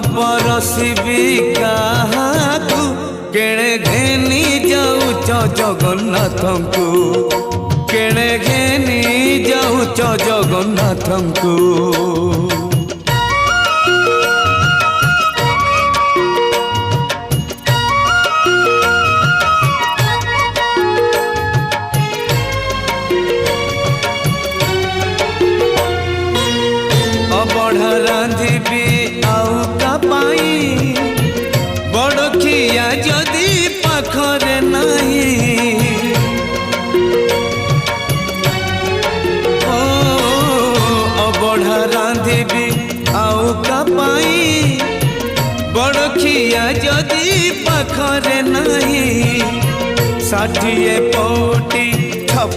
परसिबी काहाकू केणे घेनी जाऊच जगन्नाथंकु केणे घेनी जाऊच जगन्नाथंकु अबढ़ा रांधिबी आउ का पाई बड़खिया जदि पाखरे नहीं ओ अबढ़ा रांधिबी आउ का पाई बड़खिया जदि पाखरे नहीं 60 पौटी